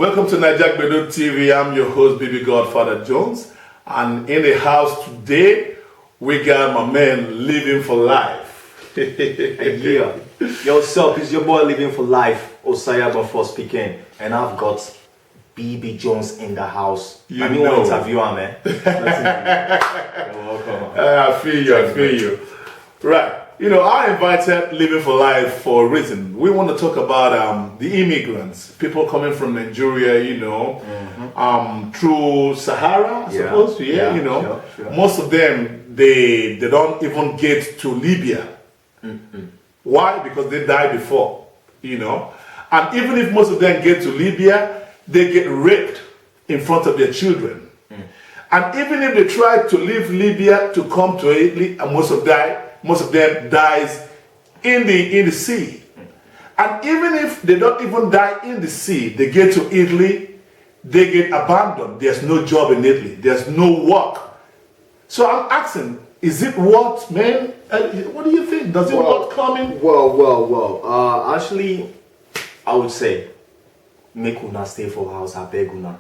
Welcome to Gbedu TV. I'm your host, Baby Godfather Jones. And in the house today, we got my man living for life. Yeah. Yo, what's up? It's your boy living for life, Osaya before speaking. And I've got BB Jones in the house. You I'm know. your interviewer, man. You're welcome. I feel you. Right. You know, I invited Living for Life for a reason. We want to talk about the immigrants, people coming from Nigeria, through Sahara, I suppose. Yeah, sure. Most of them, they don't even get to Libya. Why? Because they died before, And even if most of them get to Libya, they get raped in front of their children. And even if they try to leave Libya to come to Italy, and most of them dies in the sea. And even if they don't even die in the sea, they get to Italy, they get abandoned. There's no job in Italy. There's no work. So I'm asking, is it worth, man? What do you think? Does it worth coming? Well. Actually, I would say, make una stay for house, I beg una.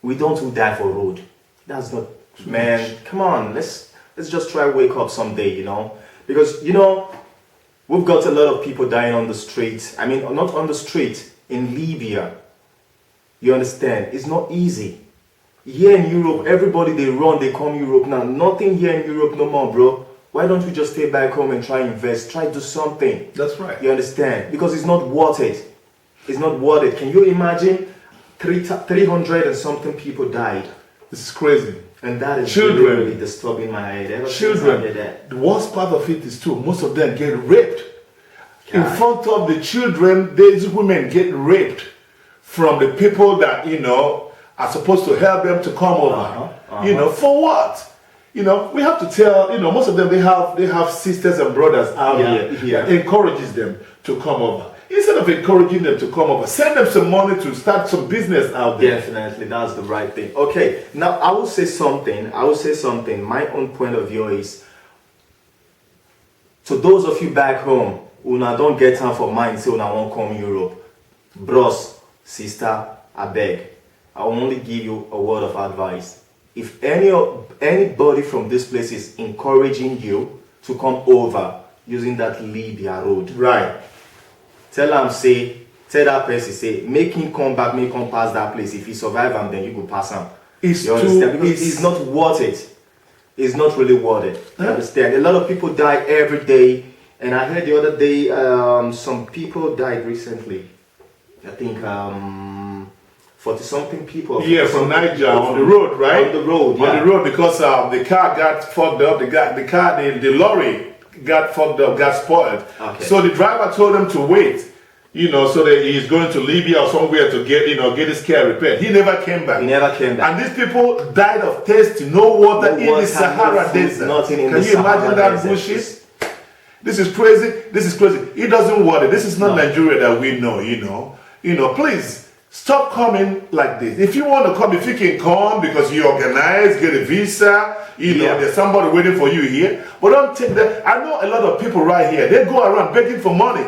We don't die for road. That's not, man, come on, let's just try wake up someday, Because, we've got a lot of people dying on the street. I mean, not on the street, in Libya. You understand? It's not easy. Here in Europe, everybody, they run, they come Europe now. Nothing here in Europe no more, bro. Why don't we just stay back home and try invest? Try do something. That's right. You understand? Because it's not worth it. It's not worth it. Can you imagine 300 and something people died? This is crazy. And that is children really disturbing my head. Children. The worst part of it is too, most of them get raped. God. In front of the children, these women get raped from the people that, are supposed to help them to come over. For what? We have to tell, most of them, they have sisters and brothers out here that encourages them to come over. Instead of encouraging them to come over, send them some money to start some business out there. Definitely, that's the right thing. Okay, now I will say something. My own point of view is, to those of you back home, who now don't get time for mine, say una won't come Europe. Bros, sister, I beg. I will only give you a word of advice. If anybody from this place is encouraging you to come over using that Libya road, right? Tell that person, say, make him come back, make him pass that place. If he survive him, then you go pass him. You understand? Because it's not worth it. It's not really worth it. You understand? A lot of people die every day. And I heard the other day, some people died recently. I think 40-something people. Yeah, from Niger, on the road, right? On the road, On the road, because the car got fucked up. The lorry got fucked up, got spoiled. Okay. So the driver told him to wait, so that he's going to Libya or somewhere to get his car repaired. He never came back. And these people died of thirst, no water in the Sahara Desert. Can you imagine that bullshit? This is crazy. It doesn't work. This is not Nigeria that we know, Please stop coming like this. If you want to come, if you can come because you organize, get a visa, there's somebody waiting for you here. But don't take that. I know a lot of people right here, they go around begging for money.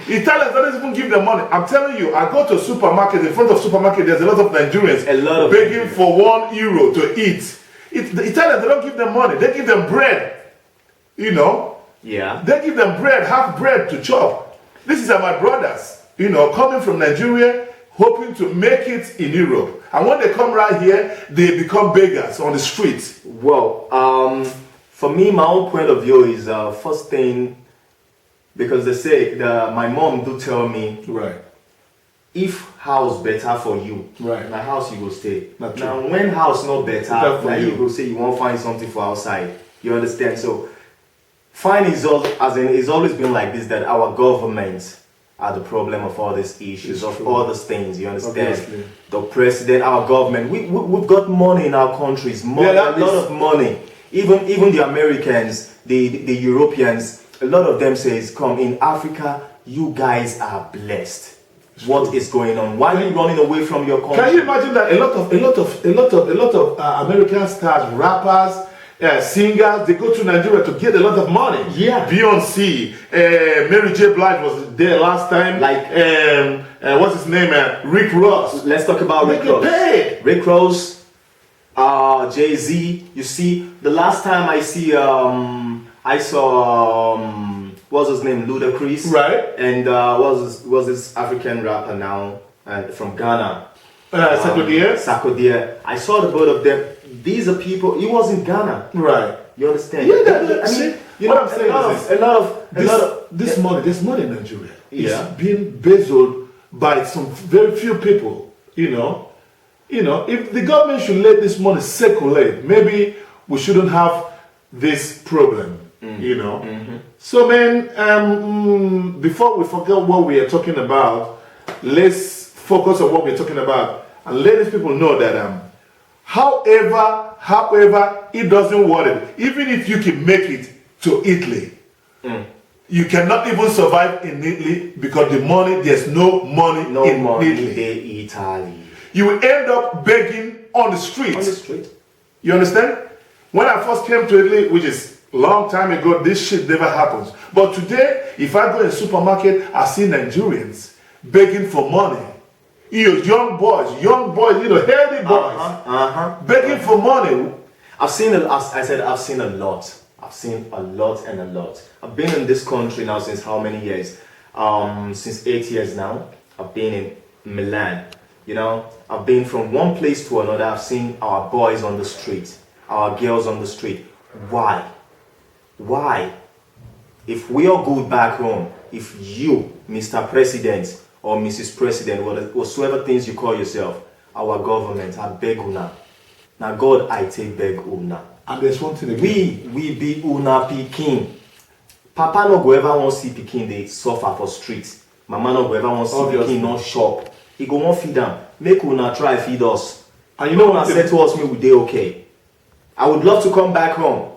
Italians don't even give them money. I'm telling you, I go to a supermarket, in front of supermarket, there's a lot of Nigerians begging for €1 to eat. The Italians, they don't give them money, they give them bread. Yeah. They give them bread, half bread to chop. This is my brothers, coming from Nigeria, hoping to make it in Europe. And when they come right here, they become beggars on the streets. Well, for me, my own point of view is first thing, because they say, my mom do tell me, right, if house better for you, right, my house you go stay. Not now, true. when house not better, now you you go say you won't find something for outside. You understand? So, fine is it's always been like this, that our government are the problem of all these issues, of all these things, you understand? Obviously. The president, our government, we've got money in our countries, a lot of money. Even the Americans, the Europeans, a lot of them says, come in Africa, you guys are blessed. What is going on? Why are you running away from your country? Can you imagine that a lot of American stars, rappers, singers, they go to Nigeria to get a lot of money. Yeah. Beyonce, Mary J. Blige was there last time. Like, what's his name? Rick Ross. Let's talk about Rick Ross. Paid. Rick Ross, Jay-Z. You see, the last time I saw what's his name, Ludacris, right? And was this African rapper now from Ghana, Sarkodie. I saw the both of them. These are people. He was in Ghana, right? You understand? Yeah, what I'm saying is a lot of this money. There's money in Nigeria. Yeah. It's being embezzled by some very few people. You know, if the government should let this money circulate, maybe we shouldn't have this problem. So, man, before we forget what we are talking about, let's focus on what we're talking about and let these people know that however it doesn't worry. Even if you can make it to Italy, you cannot even survive in Italy because there's no money in Italy. You will end up begging on the street. You understand? When I first came to Italy, which is a long time ago, this shit never happens. But today, if I go in a supermarket, I see Nigerians begging for money. Young boys, healthy boys, begging for money. I've seen a lot. I've seen a lot. I've been in this country now since how many years? Since 8 years now. I've been in Milan. I've been from one place to another. I've seen our boys on the street, our girls on the street. Why? If we are good back home, if you, Mr. President or Mrs. President, whatsoever things you call yourself, our government, I beg una. Now God, I take beg una. And there's one thing again. We be una pikin. Papa no go ever want see pikin they suffer for streets. Mama no go ever want see pikin no shop. He go want feed them. Make una try feed us. And you know when I said to us, me we dey okay. I would love to come back home.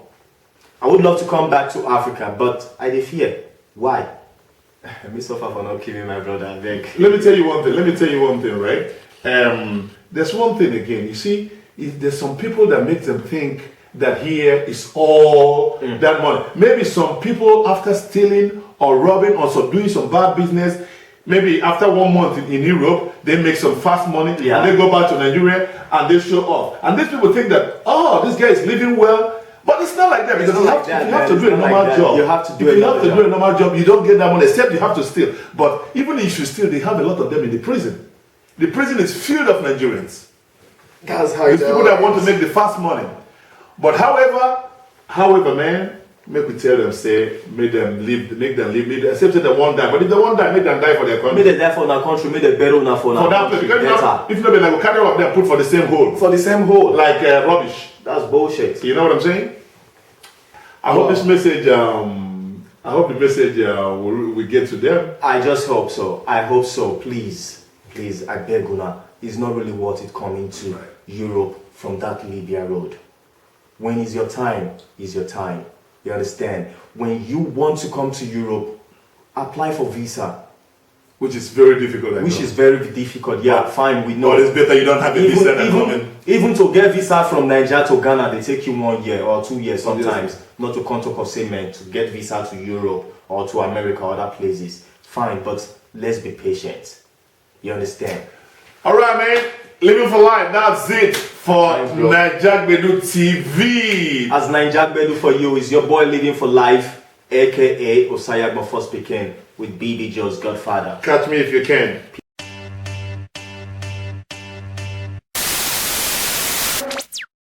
I would love to come back to Africa, but I dey fear. Why? Me suffer for not killing my brother, I beg. Let me tell you one thing, right? There's one thing again. You see, there's some people that make them think that here is all that money. Maybe some people, after stealing or robbing or doing some bad business, maybe after 1 month in Europe, they make some fast money and they go back to Nigeria and they show off. And these people think that, this guy is living well. But it's not like that because you have to do a normal job. You have to do a normal job. You don't get that money except you have to steal. But even if you steal, they have a lot of them in the prison. The prison is filled of Nigerians. That's how it's people that want to make the fast money. But however, man, make we tell them, say, make them live, except that they won't die. But if they won't die, make them die for their country. Make them die for our country, make them bury now for our country. If not, they will carry all of them put for the same hole. Like rubbish. That's bullshit. You know what I'm saying? I hope this message, will get to them. I just hope so. I hope so. Please, I beg una. It's not really worth it coming to Europe from that Libya road. When is your time? Is your time. You understand? When you want to come to Europe, apply for visa. Which is very difficult. Yeah, fine, we know. But it's better you don't have a visa than coming. Even to get visa from Nigeria to Ghana, they take you 1 year or 2 years sometimes. Not to come to Kosemen, to get visa to Europe or to America or other places. Fine, but let's be patient. You understand? Alright, man. Living for life, that's it for Naija Gbedu TV. As Naija Gbedu for you is your boy Living for Life, aka Osayagba First Pekin with BB Joe's Godfather. Catch me if you can.